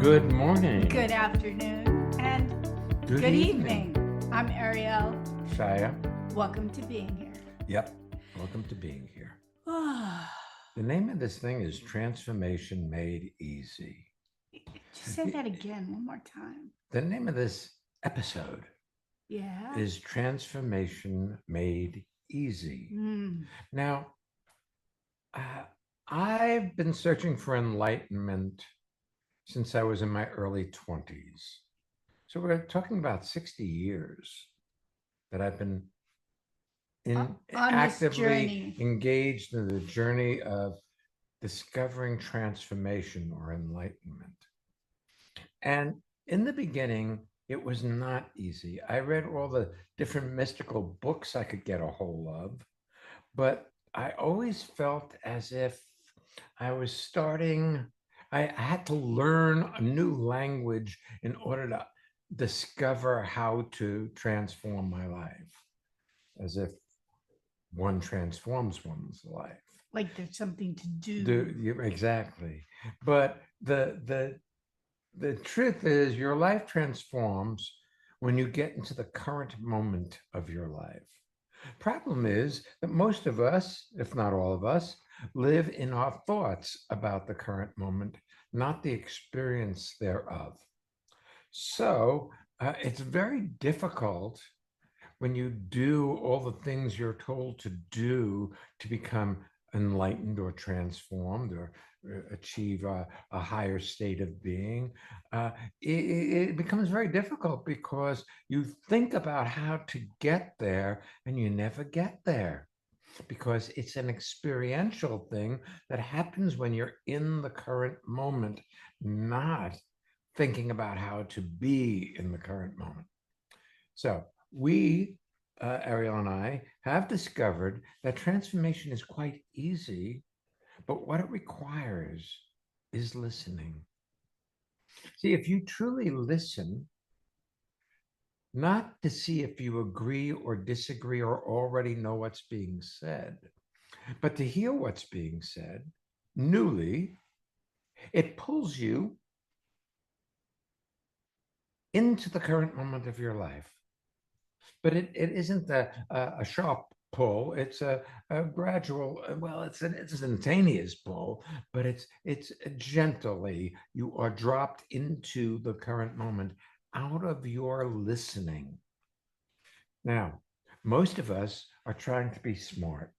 Good morning. Good afternoon and Good good evening. evening. I'm Ariel. Shya. Welcome to being here. Yep. Welcome to being here. Oh, The name of this thing is Transformation Made Easy. just say that again one more time. The name of this episode Yeah. is Transformation Made Easy. Now, I've been searching for enlightenment since I was in my early 20s. So we're talking about 60 years that I've been On this actively journey. engaged in the journey of discovering transformation or enlightenment. And in the beginning, it was not easy. I read all the different mystical books I could get a hold of, but I always felt as if I was starting, I had to learn a new language in order to discover how to transform my life, as if one transforms one's life. Like there's something to do. Exactly. But the truth is your life transforms when you get into the current moment of your life. Problem is that most of us, if not all of us, live in our thoughts about the current moment, not the experience thereof. So it's very difficult when you do all the things you're told to do to become enlightened or transformed or achieve a higher state of being, it becomes very difficult because you think about how to get there and you never get there because it's an experiential thing that happens when you're in the current moment, not thinking about how to be in the current moment. So we, Ariel and I, have discovered that transformation is quite easy, but what it requires is listening. See, if you truly listen, not to see if you agree or disagree or already know what's being said, but to hear what's being said newly, it pulls you into the current moment of your life. But it isn't a sharp pull. It's a gradual, well, it's an instantaneous pull, but it's gently, you are dropped into the current moment out of your listening. Now, most of us are trying to be smart.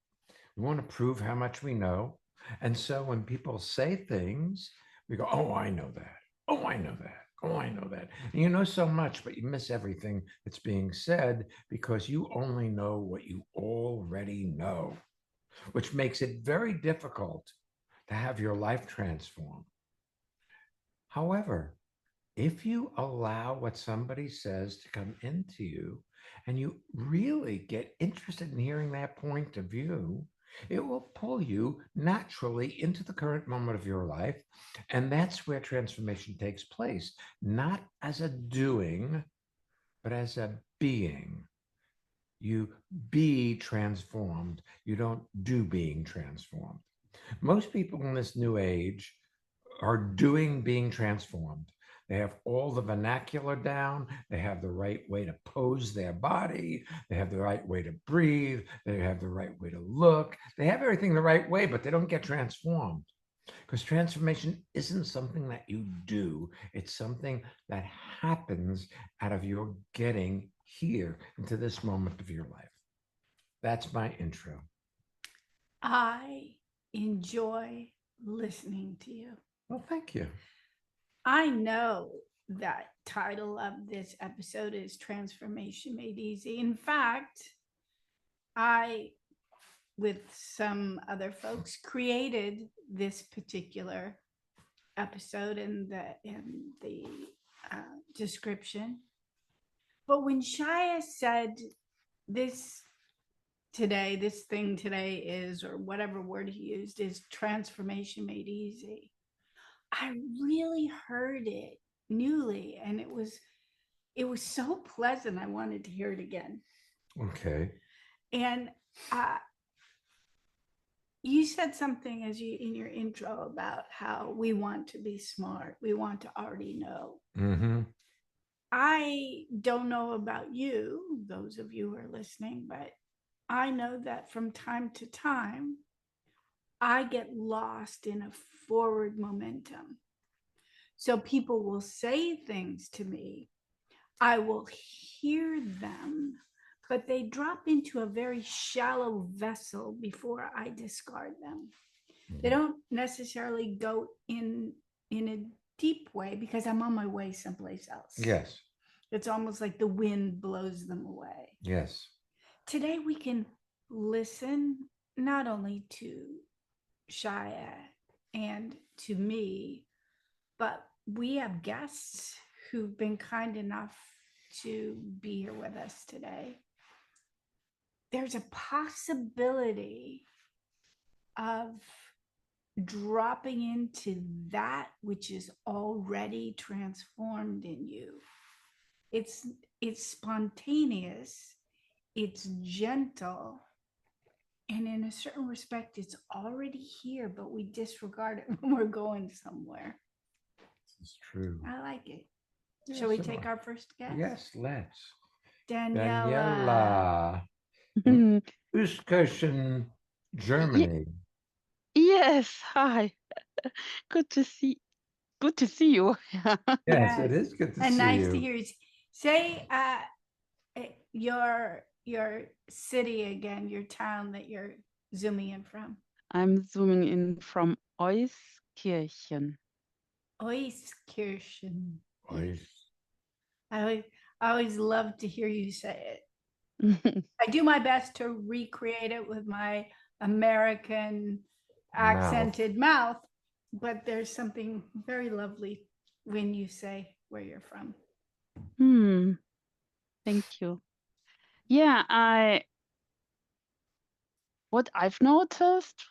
We want to prove how much we know. And so when people say things, we go, oh, I know that. Oh, I know that. Oh, I know that. And you know so much, but you miss everything that's being said because you only know what you already know, which makes it very difficult to have your life transform. However, if you allow what somebody says to come into you and you really get interested in hearing that point of view, it will pull you naturally into the current moment of your life. And that's where transformation takes place, not as a doing, but as a being. You be transformed. You don't do being transformed. Most people in this new age are doing being transformed. They have all the vernacular down. They have the right way to pose their body. They have the right way to breathe. They have the right way to look. They have everything the right way, but they don't get transformed because transformation isn't something that you do. It's something that happens out of your getting here into this moment of your life. That's my intro. I enjoy listening to you. Well, thank you. I know that title of this episode is Transformation Made Easy. In fact, I, with some other folks, created this particular episode in the description. But when Shya said this thing today is, or whatever word he used, is transformation made easy, I really heard it newly, and it was so pleasant. I wanted to hear it again. Okay. And You said something as you in your intro about how we want to be smart. We want to already know. Mm-hmm. I don't know about you, those of you who are listening, but I know that from time to time, I get lost in a forward momentum. So people will say things to me, I will hear them, but they drop into a very shallow vessel before I discard them. They don't necessarily go in a deep way because I'm on my way someplace else. Yes. It's almost like the wind blows them away. Yes. Today we can listen not only to Shya and to me, but we have guests who've been kind enough to be here with us today. There's a possibility of dropping into that which is already transformed in you. It's spontaneous, it's gentle, and in a certain respect, it's already here, but we disregard it when we're going somewhere. It's true. I like it. Yes, Shall we take our first guest? Yes, let's. Daniela. In Euskirchen, Germany. Yes, hi. Good to see you. Yes, it is good to and see nice you. to hear you. Say your city again, your town that you're zooming in from. I'm zooming in from Euskirchen. Euskirchen. Ois. I always love to hear you say it. I do my best to recreate it with my American accented mouth, but there's something very lovely when you say where you're from. Thank you. Yeah, what I've noticed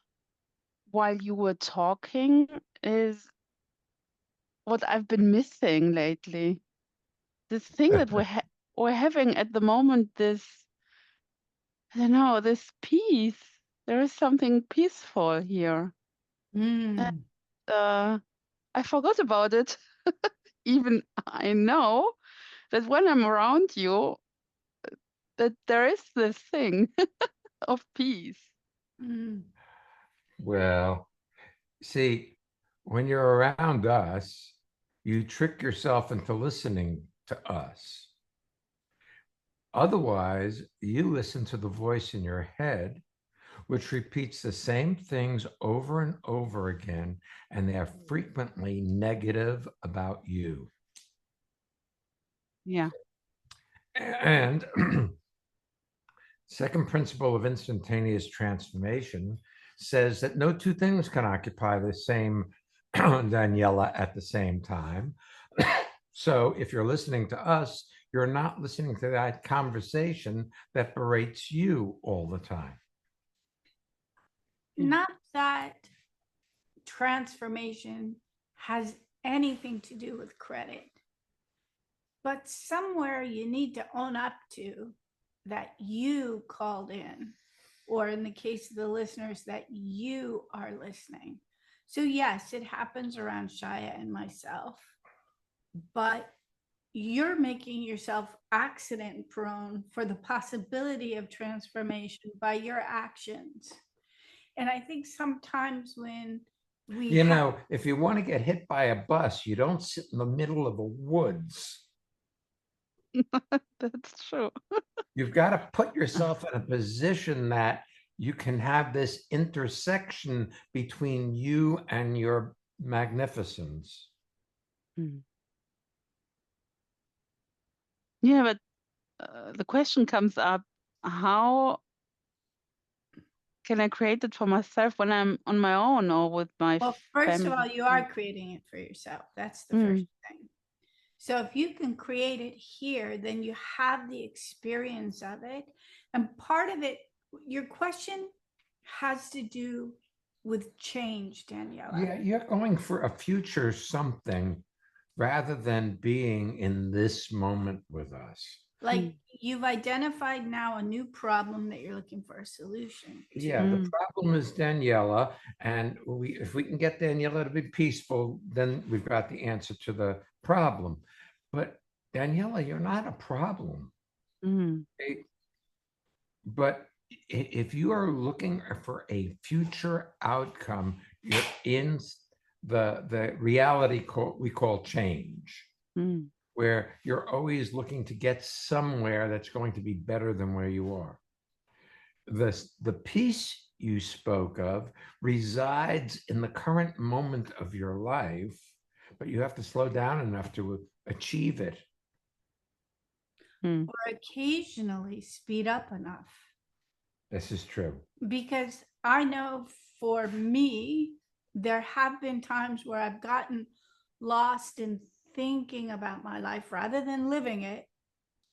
while you were talking is what I've been missing lately. This thing that we're having at the moment, this, I don't know, this peace. There is something peaceful here. And, I forgot about it. Even I know that when I'm around you, that there is this thing of peace. Well, see, when you're around us, you trick yourself into listening to us. Otherwise, you listen to the voice in your head, which repeats the same things over and over again, and they are frequently negative about you. Yeah. And second principle of instantaneous transformation says that no two things can occupy the same Daniela at the same time. So if you're listening to us, you're not listening to that conversation that berates you all the time. Not that transformation has anything to do with credit, but somewhere you need to own up to that you called in, or in the case of the listeners, that you are listening. So yes, it happens around Shya and myself, but you're making yourself accident prone for the possibility of transformation by your actions. And I think sometimes when we if you want to get hit by a bus, you don't sit in the middle of the woods. That's true. You've got to put yourself in a position that you can have this intersection between you and your magnificence. Yeah, but the question comes up, how can I create it for myself when I'm on my own or with my first family? of all, you are creating it for yourself. That's the first thing. So if you can create it here, then you have the experience of it. And part of it, your question has to do with change, Daniela. Yeah, you're going for a future something rather than being in this moment with us. Like Mm. you've identified now a new problem that you're looking for a solution to. Yeah, the Mm. problem is Daniela, and if we can get Daniela to be peaceful, then we've got the answer to the problem. But Daniela, you're not a problem. Mm. Okay? But if you are looking for a future outcome, you're in the reality we call change, Mm. where you're always looking to get somewhere that's going to be better than where you are. The peace you spoke of resides in the current moment of your life, but you have to slow down enough to achieve it. Mm. Or occasionally speed up enough. This is true. Because I know for me, there have been times where I've gotten lost in thinking about my life rather than living it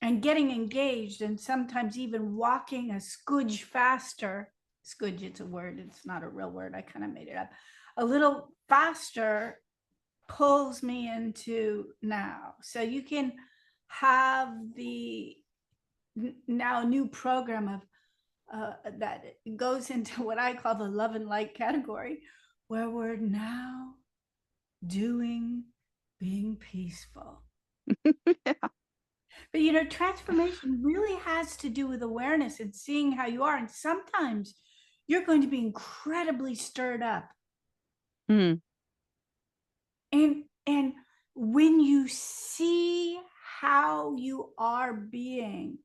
and getting engaged and sometimes even walking a scudge faster. Scudge, it's a word, it's not a real word. I kind of made it up. A little faster pulls me into now. So you can have the now new program of that goes into what I call the love and light category, where we're now doing being peaceful. Yeah. But you know, transformation really has to do with awareness and seeing how you are. And sometimes you're going to be incredibly stirred up. Mm. And when you see how you are being,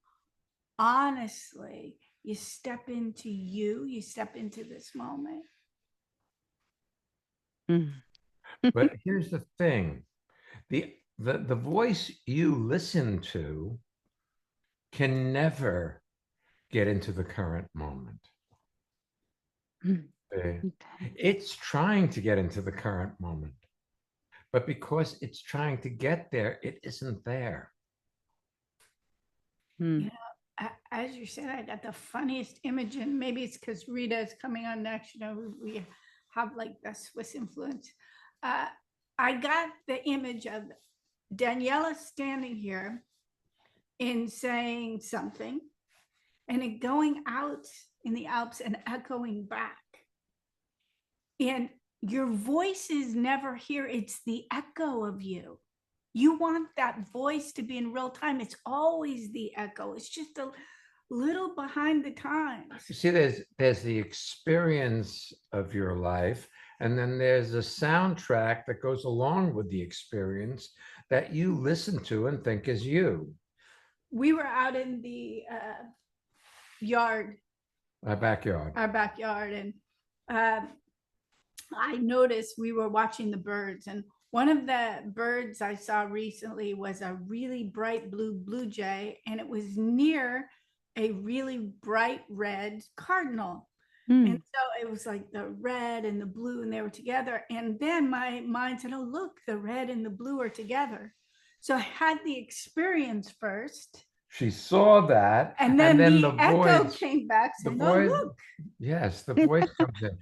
honestly, you step into you step into this moment. Mm. But here's the thing. The voice you listen to can never get into the current moment. Mm. Uh, Okay. It's trying to get into the current moment, but because it's trying to get there, it isn't there. Mm. You know, as you said, I got the funniest image, and maybe it's because Rita is coming on next. You know, we have like the Swiss influence. Uh, I got the image of Daniela standing here and saying something, and it going out in the Alps and echoing back. And your voice is never here, it's the echo of you. You want that voice to be in real time. It's always the echo. It's just a little behind the times. You see, there's the experience of your life, and then there's a soundtrack that goes along with the experience that you listen to and think is you. We were out in the yard, My backyard. our backyard, and uh, I noticed we were watching the birds, and one of the birds I saw recently was a really bright blue jay, and it was near a really bright red cardinal. And Mm. so it was like the red and the blue, and they were together. And then my mind said, oh, look, the red and the blue are together. So I had the experience first. She saw that, And and then then the echo came back the saying, oh, voice, look. yes, the voice comes in.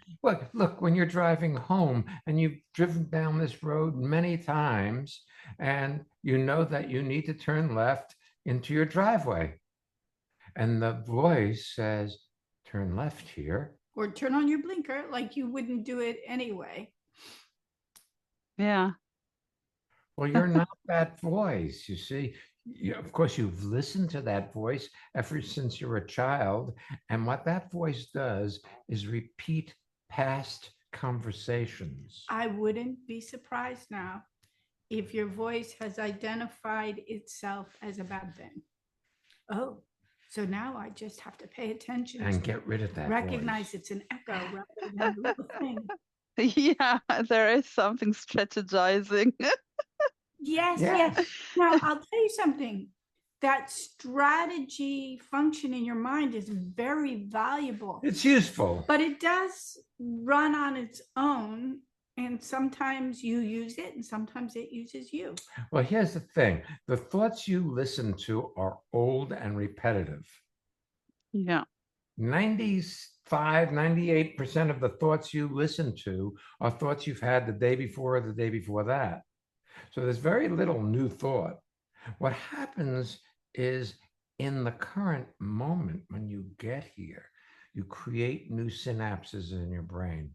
Look, when you're driving home and you've driven down this road many times, and you know that you need to turn left into your driveway, and the voice says, "Turn left here." Or turn on your blinker like you wouldn't do it anyway. Yeah. Well, you're not that voice, you see. Of course, you've listened to that voice ever since you were a child. And what that voice does is repeat past conversations. I wouldn't be surprised now if your voice has identified itself as a bad thing. Oh, so now I just have to pay attention And to get rid of that recognize voice. it's an echo rather than a real thing. Yeah, there is something strategizing. Yes, Yeah. yes. Now I'll tell you something. That strategy function in your mind is very valuable, It's useful. but it does run on its own. And sometimes you use it and sometimes it uses you. Well, here's the thing. The thoughts you listen to are old and repetitive. Yeah. 98% of the thoughts you listen to are thoughts you've had the day before or the day before that. So there's very little new thought. What happens is in the current moment, when you get here, you create new synapses in your brain.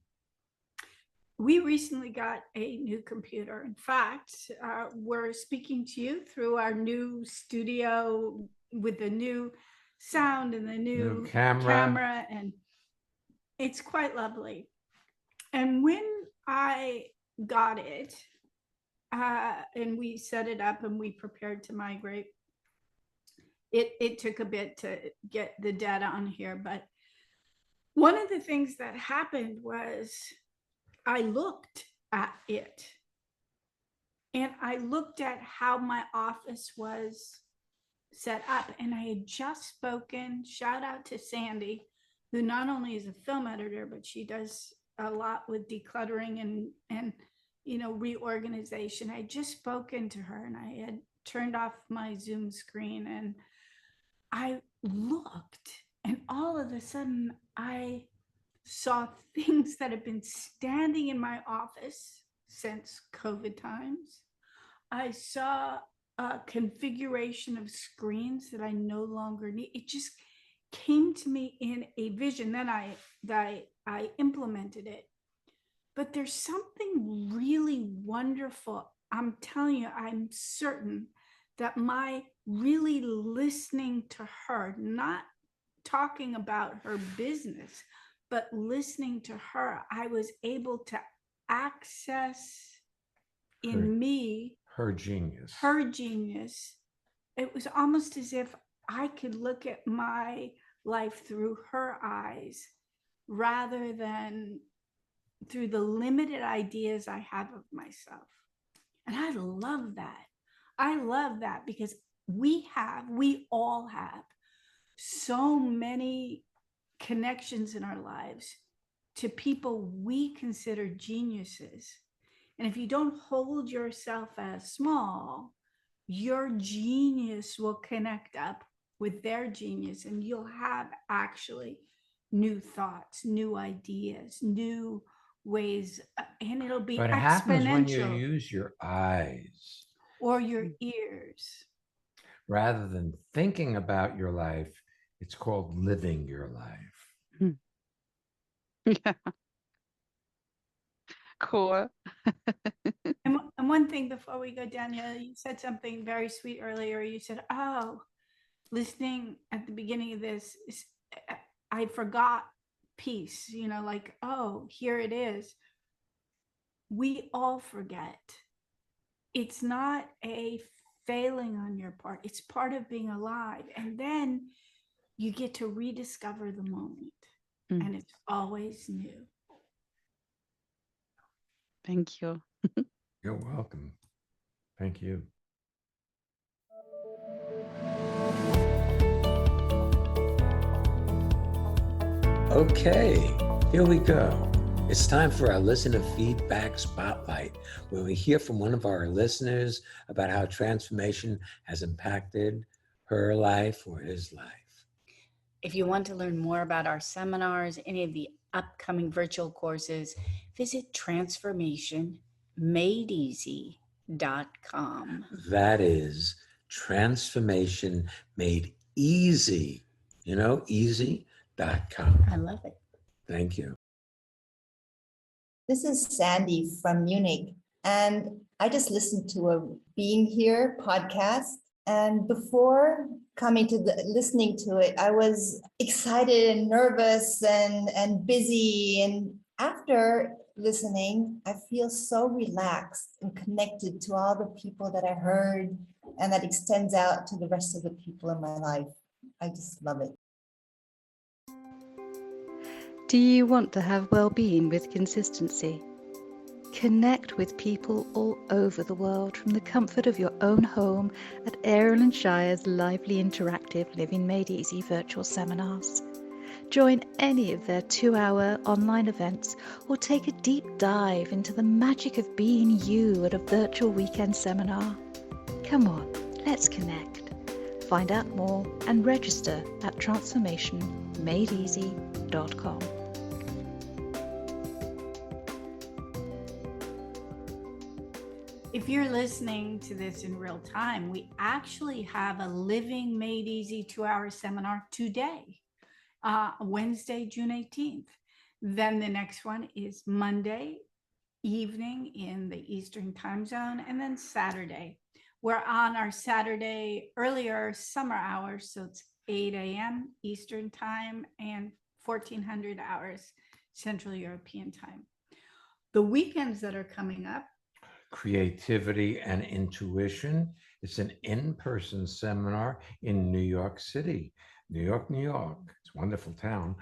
We recently got a new computer. In fact, we're speaking to you through our new studio with the new sound and the new camera, and it's quite lovely. And when I got it, and we set it up and we prepared to migrate, it took a bit to get the data on here. But one of the things that happened was I looked at it and I looked at how my office was set up, and I had just spoken, shout out to Sandy, who not only is a film editor, but she does a lot with decluttering and reorganization. I had just spoken to her and I had turned off my Zoom screen, and I looked, and all of a sudden I saw things that have been standing in my office since COVID times. I saw a configuration of screens that I no longer need. It just came to me in a vision. Then I implemented it. But there's something really wonderful. I'm telling you, I'm certain that my really listening to her, not talking about her business, but listening to her, I was able to access in me her genius. It was almost as if I could look at my life through her eyes rather than through the limited ideas I have of myself. And I love that. I love that because we all have so many connections in our lives to people we consider geniuses. And if you don't hold yourself as small, your genius will connect up with their genius, and you'll have actually new thoughts, new ideas, new ways, and it'll be But it happens when you use your eyes or your ears. Rather than thinking about your life, it's called living your life. Yeah. Cool. And one thing before we go, Danielle, you said something very sweet earlier. You said, oh, listening at the beginning of this, I forgot peace, like, oh, here it is. We all forget. It's not a failing on your part. It's part of being alive. And then you get to rediscover the moment. And it's always new. Thank you. You're welcome. Thank you. Okay, here we go. It's time for our listener feedback spotlight, where we hear from one of our listeners about how transformation has impacted her life or his life. If you want to learn more about our seminars, any of the upcoming virtual courses, visit transformationmadeeasy.com. That is transformation made easy, easy.com. I love it. Thank you. This is Sandy from Munich, and I just listened to a Being Here podcast. And before coming to listening to it, I was excited and nervous and busy. And after listening, I feel so relaxed and connected to all the people that I heard, and that extends out to the rest of the people in my life. I just love it. Do you want to have well-being with consistency? Connect with people all over the world from the comfort of your own home at Ariel and Shya's lively interactive Living Made Easy virtual seminars. Join any of their 2-hour online events or take a deep dive into the magic of being you at a virtual weekend seminar. Come on, let's connect. Find out more and register at transformationmadeeasy.com. if you're listening to this in real time, we actually have a Living Made Easy 2-hour seminar today, Wednesday, June 18th. Then the next one is Monday evening in the Eastern time zone, and then Saturday. We're on our Saturday earlier summer hours, so it's 8 a.m. Eastern time and 1400 hours Central European time. The weekends that are coming up, Creativity and Intuition. It's an in-person seminar in New York City, New York, New York. It's a wonderful town.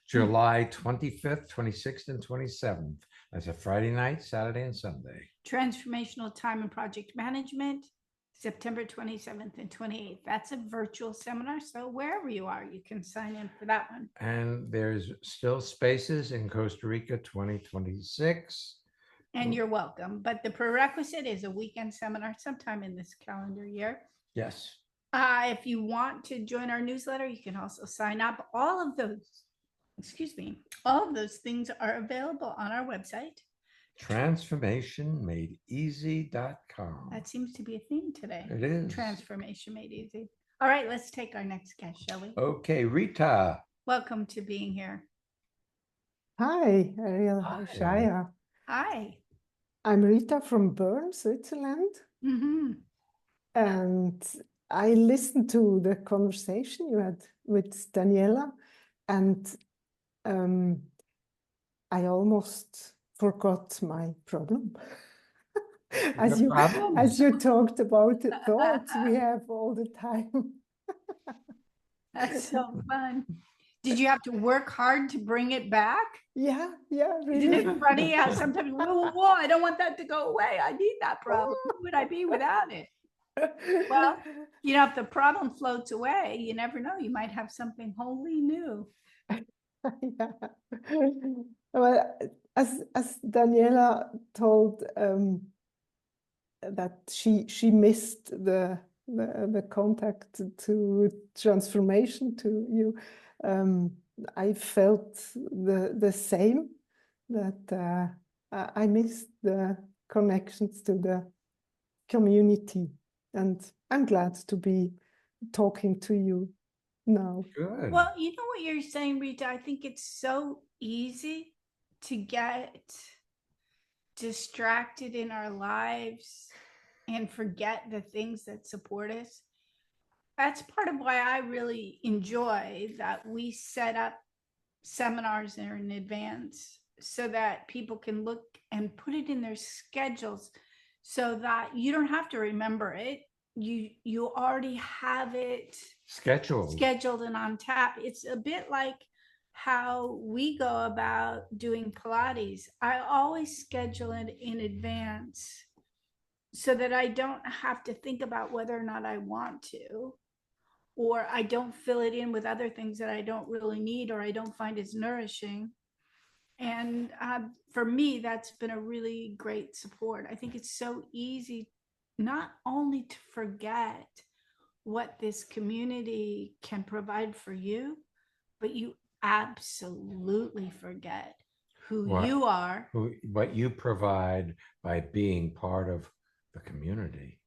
July 25th, 26th, and 27th. That's a Friday night, Saturday, and Sunday. Transformational Time and Project Management, September 27th and 28th. That's a virtual seminar, so wherever you are, you can sign in for that one. And there's still spaces in Costa Rica 2026. And you're welcome. But the prerequisite is a weekend seminar sometime in this calendar year. Yes. If you want to join our newsletter, you can also sign up. All of those things are available on our website. Transformationmadeeasy.com. That seems to be a theme today. It is. Transformation Made Easy. All right, let's take our next guest, shall we? Okay, Rita. Welcome to being here. Hi, Ariel. Hi, Hi. Shya. Hi. I'm Rita from Bern, Switzerland, Mm-hmm. and I listened to the conversation you had with Daniela, and I almost forgot my problem. As Your you problems? as you talked about the thoughts we have all the time. That's so fun. Did you have to work hard to bring it back? Yeah, Isn't really. it funny how sometimes, whoa, I don't want that to go away. I need that problem. Who would I be without it? Well, if the problem floats away, you never know. You might have something wholly new. Yeah. Well, as Daniela told, that she missed the contact to transformation to you. I felt the same, that I missed the connections to the community, and I'm glad to be talking to you now. Good. Well, you know what you're saying, Rita? I think it's so easy to get distracted in our lives and forget the things that support us. That's part of why I really enjoy that we set up seminars in advance so that people can look and put it in their schedules so that you don't have to remember it. You already have it scheduled and on tap. It's a bit like how we go about doing Pilates. I always schedule it in advance so that I don't have to think about whether or not I want to, or I don't fill it in with other things that I don't really need or I don't find as nourishing. And for me, that's been a really great support. I think it's so easy not only to forget what this community can provide for you, but you absolutely forget who you are. What you provide by being part of the community.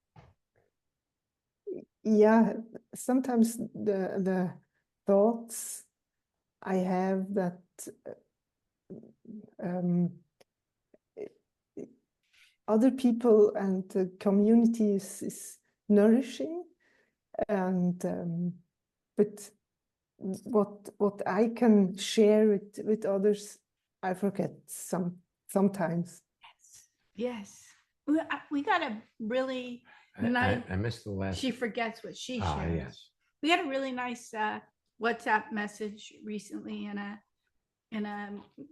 Yeah, sometimes the thoughts I have that other people and the community is nourishing, and but what I can share with others, I forget sometimes. Yes. We got a really nice. I missed the last. She forgets what she shares. Yes. We got a really nice WhatsApp message recently in a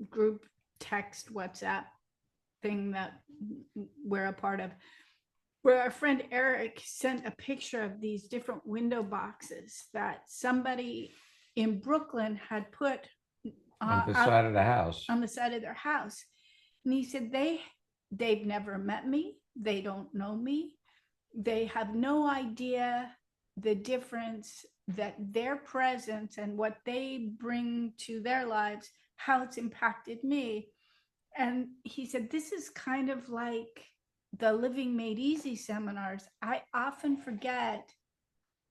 group text WhatsApp thing that we're a part of, where our friend Eric sent a picture of these different window boxes that somebody in Brooklyn had put on the side of the house. On the side of their house. And he said they've never met me. They don't know me. They have no idea the difference that their presence and what they bring to their lives, how it's impacted me. And he said, this is kind of like the Living Made Easy seminars, I often forget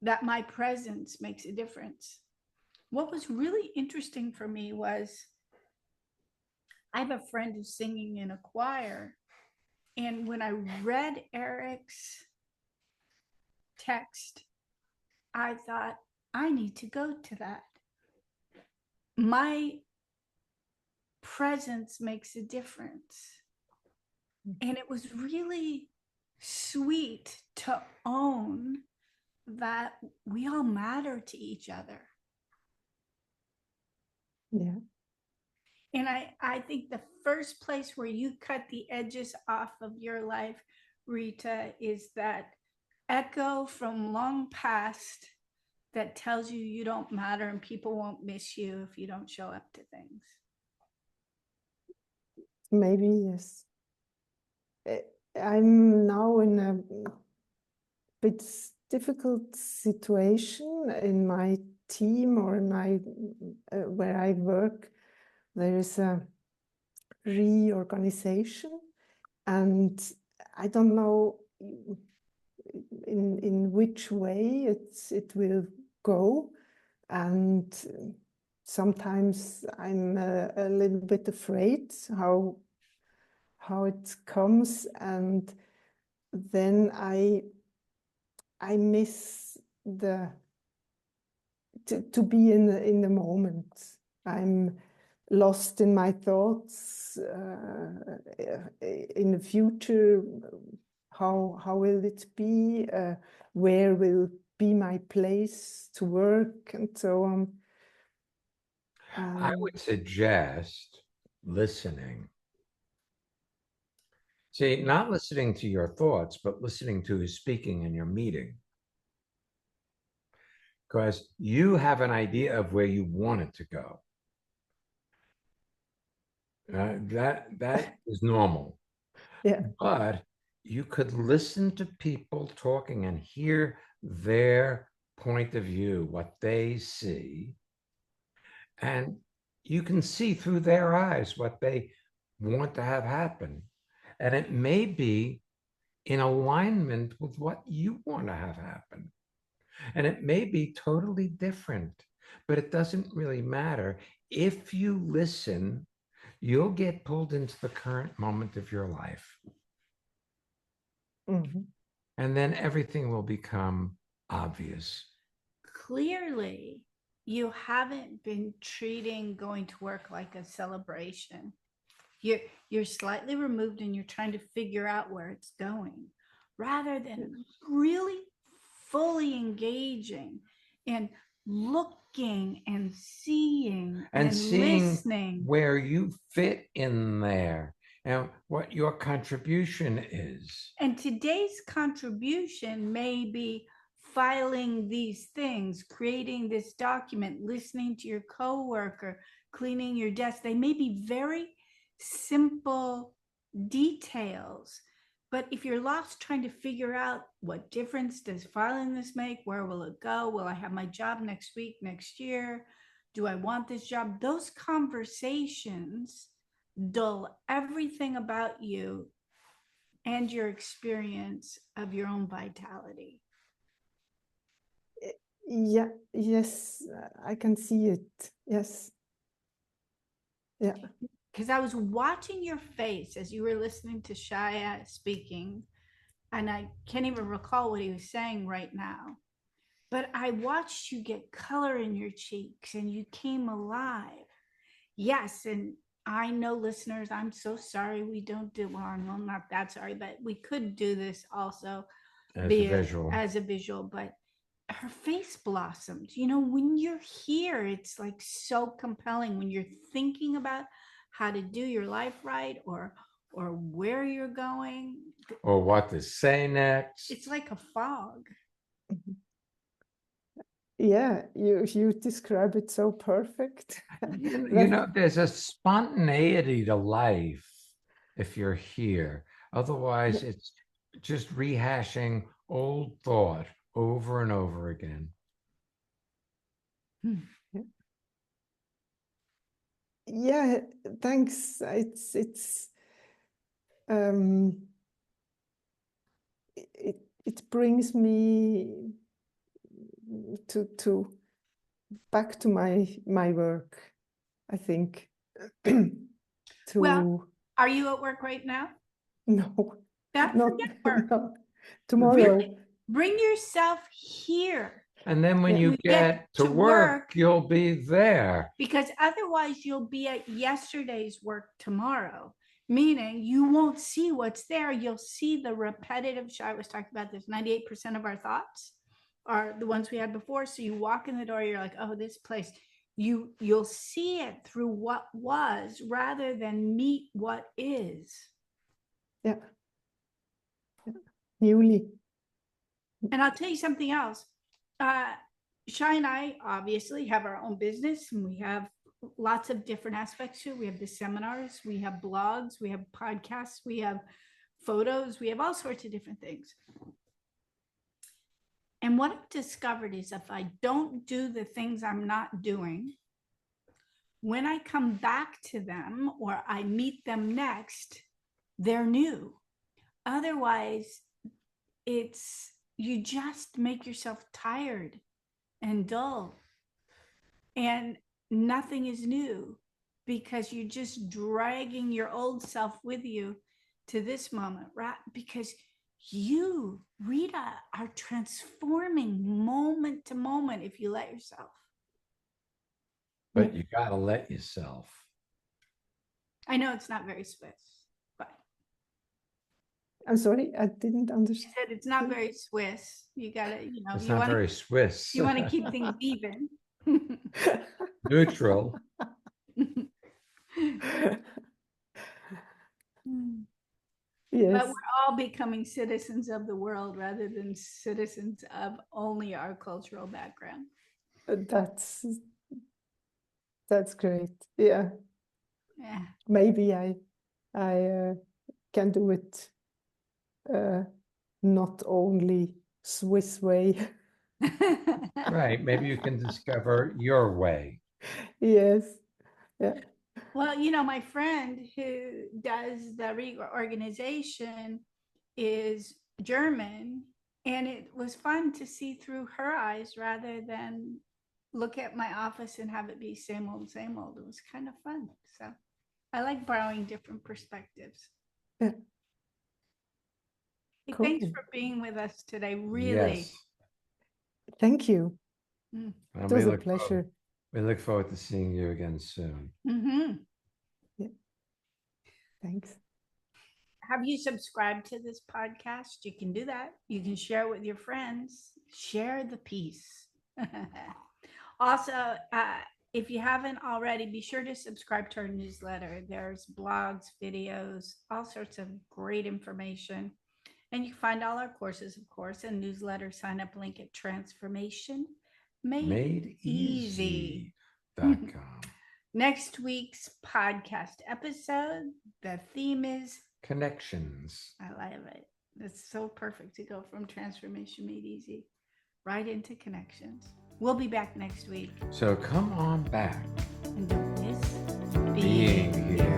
that my presence makes a difference. What was really interesting for me was I have a friend who's singing in a choir. And when I read Eric's text, I thought, I need to go to that. My presence makes a difference. And it was really sweet to own that we all matter to each other. Yeah. And I think the first place where you cut the edges off of your life, Rita, is that echo from long past that tells you you don't matter and people won't miss you if you don't show up to things. Maybe, yes. I'm now in a bit difficult situation in my team or in my where I work. There is a reorganization, and I don't know in which way it will go, and sometimes I'm a little bit afraid how it comes, and then I miss to be in the moment. I'm lost in my thoughts in the future. How will it be? Where will be my place to work, and so on. I would suggest listening. See, not listening to your thoughts, but listening to who's speaking in your meeting. Because you have an idea of where you want it to go. That is normal. Yeah. But you could listen to people talking and hear their point of view, what they see, and you can see through their eyes what they want to have happen. And it may be in alignment with what you want to have happen. And it may be totally different, but it doesn't really matter. If you listen, you'll get pulled into the current moment of your life. Mhm. And then everything will become obvious. Clearly, you haven't been treating going to work like a celebration. You're slightly removed and you're trying to figure out where it's going rather than really fully engaging and looking and seeing And seeing listening. where you fit in there and what your contribution is. And today's contribution may be filing these things, creating this document, listening to your coworker, cleaning your desk. They may be very simple details, but if you're lost trying to figure out what difference does filing this make, where will it go? Will I have my job next week, next year? Do I want this job? Those conversations dull everything about you and your experience of your own vitality. Yeah, yes, I can see it. Yes. Yeah. Because I was watching your face as you were listening to Shya speaking, and I can't even recall what he was saying right now. But I watched you get color in your cheeks and you came alive. Yes, and I know, listeners, I'm so sorry we don't do, well, I'm not that sorry, but we could do this also As a visual. as a visual, but her face blossomed. You know, when you're here, it's like so compelling when you're thinking about how to do your life right or where you're going. Or what to say next. It's like a fog. Yeah, you describe it so perfect. You know, there's a spontaneity to life if you're here. Otherwise, it's just rehashing old thought over and over again. Yeah, thanks. It's it brings me to back to my work, I think. Well, are you at work right now? No, Not not forget work. no. Tomorrow. Bring yourself here. And then when Yeah. you We get to work, you'll be there. Because otherwise you'll be at yesterday's work tomorrow, meaning you won't see what's there. You'll see the repetitive. Shya was talking about this. 98% of our thoughts are the ones we had before. So you walk in the door, you're like, oh, this place. You'll see it through what was rather than meet what is. Yeah. Newly. And I'll tell you something else. Shya and I obviously have our own business, and we have lots of different aspects to it. We have the seminars, we have blogs, we have podcasts, we have photos, we have all sorts of different things. And what I've discovered is if I don't do the things I'm not doing, when I come back to them or I meet them next, they're new. Otherwise, you just make yourself tired and dull, and nothing is new because you're just dragging your old self with you to this moment, right? Because you, Rita, are transforming moment to moment if you let yourself. But you got to let yourself. I know it's not very Swiss, but I'm sorry, I didn't I understand. said it's not very Swiss. You gotta, It's you not want very Swiss. you want to keep things even. Neutral. Yes, But we're all becoming citizens of the world rather than citizens of only our cultural background. that's great. Yeah, Yeah. maybe I can do it not only Swiss way. Right. Maybe you can discover your way. Yes. Yeah. Well, my friend who does the reorganization is German, and it was fun to see through her eyes rather than look at my office and have it be same old, same old. It was kind of fun. So I like borrowing different perspectives. Yeah. Hey, Cool. thanks for being with us today. Really. Yes. Thank you. And It was a pleasure. We look forward to seeing you again soon. Mm-hmm. Yeah. Thanks. Have you subscribed to this podcast? You can do that. You can share it with your friends. Share the peace. Also, if you haven't already, be sure to subscribe to our newsletter. There's blogs, videos, all sorts of great information. And you can find all our courses, of course, and newsletter sign up link at transformationmadeeasy.com. Next week's podcast episode, the theme is Connections. I love it. It's so perfect to go from Transformation Made Easy right into connections. We'll be back next week. So come on back. And don't miss Being here.